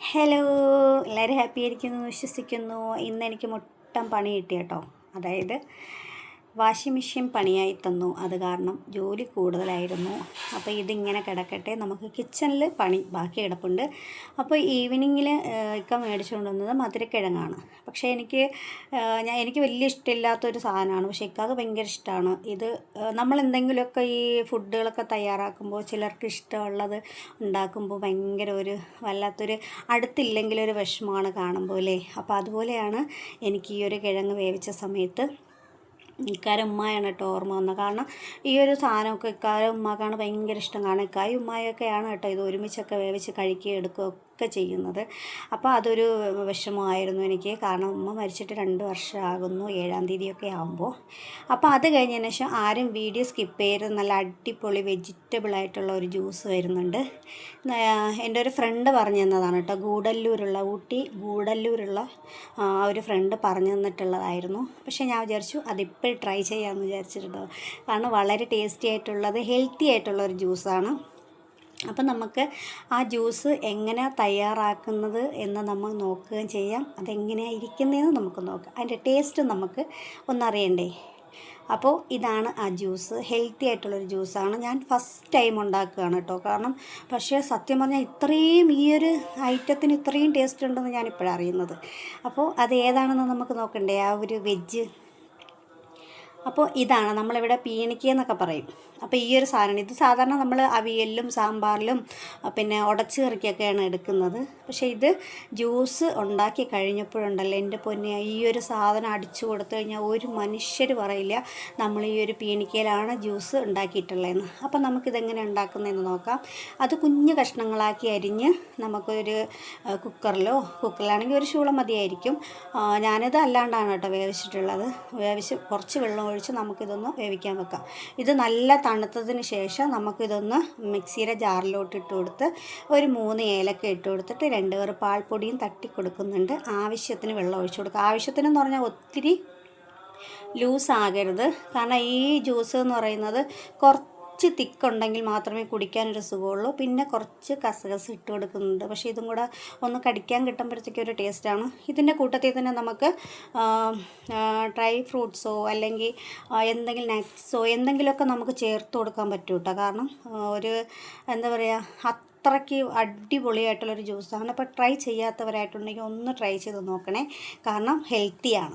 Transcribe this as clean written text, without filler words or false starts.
Hello, എല്ലാവരും happy ആയിരിക്കുന്നു വിശ്വസിക്കുന്നു. ഇന്ന് എനിക്ക് മൊത്തം പണി കിട്ടി കേട്ടോ. അതായത് വാഷിംഗ് മെഷീൻ പണിയായി തന്നു. അത് കാരണം ജോലി കൂടുതലായിരുന്നു. അപ്പോൾ ഇതിങ്ങനെ കിടക്കട്ടെ, നമുക്ക് കിച്ചണിൽ പണി ബാക്കി കിടപ്പുണ്ട്. അപ്പോൾ ഈവനിങ്ങിൽ ഇക്ക മേടിച്ചുകൊണ്ട് വന്നത് മധുരക്കിഴങ്ങാണ്. പക്ഷേ എനിക്ക് വലിയ ഇഷ്ടമില്ലാത്തൊരു സാധനമാണ്. പക്ഷേ ഇക്കാക്ക് ഭയങ്കര ഇഷ്ടമാണ് ഇത്. നമ്മൾ എന്തെങ്കിലുമൊക്കെ ഈ ഫുഡുകളൊക്കെ തയ്യാറാക്കുമ്പോൾ ചിലർക്ക് ഇഷ്ടമുള്ളത് ഉണ്ടാക്കുമ്പോൾ ഭയങ്കര ഒരു വല്ലാത്തൊരു അടുത്തില്ലെങ്കിലൊരു വിഷമമാണ് കാണുമ്പോൾ അല്ലേ. അപ്പോൾ അതുപോലെയാണ് എനിക്ക് ഈ ഒരു കിഴങ്ങ് വേവിച്ച സമയത്ത് ഇക്കാരം ഉമ്മയാണ് കേട്ടോ ഓർമ്മ വന്നത്. കാരണം ഈ ഒരു സാധനമൊക്കെ ഇക്കാരം ഉമ്മാക്കാണ് ഭയങ്കര ഇഷ്ടം. കാരണം ഇക്കായും ഉമ്മയൊക്കെയാണ് കേട്ടോ ഇത് ഒരുമിച്ചൊക്കെ വേവിച്ച് കഴിക്കുകയും എടുക്കുകയൊക്കെ ചെയ്യുന്നത്. അപ്പോൾ അതൊരു വിഷമമായിരുന്നു എനിക്ക്. കാരണം ഉമ്മ മരിച്ചിട്ട് 2 വർഷമാകുന്നു, 7-ാം തീയതിയൊക്കെ ആകുമ്പോൾ. അപ്പോൾ അത് കഴിഞ്ഞതിന് ശേഷം ആരും വീഡിയോ സ്കിപ്പ് ചെയ്യരുത്. നല്ല അടിപൊളി വെജിറ്റബിളായിട്ടുള്ള ഒരു ജ്യൂസ് വരുന്നുണ്ട്. എൻ്റെ ഒരു ഫ്രണ്ട് പറഞ്ഞു തന്നതാണ് കേട്ടോ. ഊട്ടി ഗൂഡല്ലൂരുള്ള ഒരു ഫ്രണ്ട് പറഞ്ഞു തന്നിട്ടുള്ളതായിരുന്നു. പക്ഷേ ഞാൻ വിചാരിച്ചു അതിപ്പോൾ ട്രൈ ചെയ്യാമെന്ന് വിചാരിച്ചിട്ടുണ്ടോ. കാരണം വളരെ ടേസ്റ്റി ആയിട്ടുള്ളത് ഹെൽത്തി ആയിട്ടുള്ള ഒരു ജ്യൂസാണ്. അപ്പം നമുക്ക് ആ ജ്യൂസ് എങ്ങനെ തയ്യാറാക്കുന്നത് എന്ന് നമ്മൾ നോക്കുകയും ചെയ്യാം. അതെങ്ങനെയാണ് ഇരിക്കുന്നതെന്ന് നമുക്ക് നോക്കാം. അതിൻ്റെ ടേസ്റ്റ് നമുക്ക് ഒന്നറിയണ്ടേ. അപ്പോൾ ഇതാണ് ആ ജ്യൂസ്. ഹെൽത്തി ആയിട്ടുള്ളൊരു ജ്യൂസാണ്. ഞാൻ ഫസ്റ്റ് ടൈം ഉണ്ടാക്കുകയാണ് കേട്ടോ. പക്ഷേ സത്യം പറഞ്ഞാൽ ഈ ഒരു ഐറ്റത്തിന് ഇത്രയും ടേസ്റ്റ് ഉണ്ടെന്ന് ഞാനിപ്പോഴാണ് അറിയുന്നത്. അപ്പോൾ അത് ഏതാണെന്ന് നമുക്ക് നോക്കണ്ടേ, ആ ഒരു വെജ്. അപ്പോൾ ഇതാണ് നമ്മളിവിടെ പീണിക്ക എന്നൊക്കെ പറയും. അപ്പോൾ ഈ ഒരു സാധനം ഇത് സാധാരണ നമ്മൾ അവിയലിലും സാമ്പാറിലും പിന്നെ ഉടച്ച് കറിക്കൊക്കെയാണ് എടുക്കുന്നത്. പക്ഷേ ഇത് ജ്യൂസ് ഉണ്ടാക്കി കഴിഞ്ഞപ്പോഴുണ്ടല്ലോ എൻ്റെ പൊന്നെ, ഈ ഒരു സാധനം അടിച്ചു കൊടുത്തു കഴിഞ്ഞാൽ ഒരു മനുഷ്യർ പറയില്ല നമ്മൾ ഈ ഒരു പീണിക്കയിലാണ് ജ്യൂസ് ഉണ്ടാക്കിയിട്ടുള്ളതെന്ന്. അപ്പോൾ നമുക്കിതെങ്ങനെ ഉണ്ടാക്കുന്നതെന്ന് നോക്കാം. അത് കുഞ്ഞു കഷ്ണങ്ങളാക്കി അരിഞ്ഞ് നമുക്കൊരു കുക്കറിലാണെങ്കിൽ ഒരു ശൂളം മതിയായിരിക്കും. ഞാനിത് അല്ലാണ്ടാണ് കേട്ടോ വേവിച്ചിട്ടുള്ളത്. കുറച്ച് വെള്ളം ഒഴിച്ച് നമുക്കിതൊന്ന് വേവിക്കാൻ വെക്കാം. ഇത് നല്ല തണുത്തതിന് ശേഷം നമുക്കിതൊന്ന് മിക്സിയുടെ ജാറിലോട്ട് ഇട്ട് കൊടുത്ത് ഒരു 3 ഏലക്ക ഇട്ട് കൊടുത്തിട്ട് 2 കപ്പ് പാൽപ്പൊടിയും തട്ടി കൊടുക്കുന്നുണ്ട്. ആവശ്യത്തിന് വെള്ളം ഒഴിച്ചു കൊടുക്കുക. ആവശ്യത്തിനെന്ന് പറഞ്ഞാൽ ഒത്തിരി ലൂസാകരുത്. കാരണം ഈ ജ്യൂസ് എന്ന് പറയുന്നത് കുറച്ച് തിക്കുണ്ടെങ്കിൽ മാത്രമേ കുടിക്കാനൊരു സുഖമുള്ളൂ. പിന്നെ കുറച്ച് കസകസ് ഇട്ട് കൊടുക്കുന്നുണ്ട്. പക്ഷേ ഇതും കൂടെ ഒന്ന് കടിക്കാൻ കിട്ടുമ്പോഴത്തേക്കും ഒരു ടേസ്റ്റാണ്. ഇതിൻ്റെ കൂട്ടത്തിൽ തന്നെ നമുക്ക് ഡ്രൈ ഫ്രൂട്ട്സോ അല്ലെങ്കിൽ എന്തെങ്കിലും നട്ട്സോ എന്തെങ്കിലുമൊക്കെ നമുക്ക് ചേർത്ത് കൊടുക്കാൻ പറ്റും കേട്ടോ. കാരണം എന്താ പറയുക, അത്രയ്ക്ക് അടിപൊളിയായിട്ടുള്ളൊരു ജ്യൂസാണ്. അപ്പോൾ ട്രൈ ചെയ്യാത്തവരായിട്ടുണ്ടെങ്കിൽ ഒന്ന് ട്രൈ ചെയ്ത് നോക്കണേ. കാരണം ഹെൽത്തിയാണ്.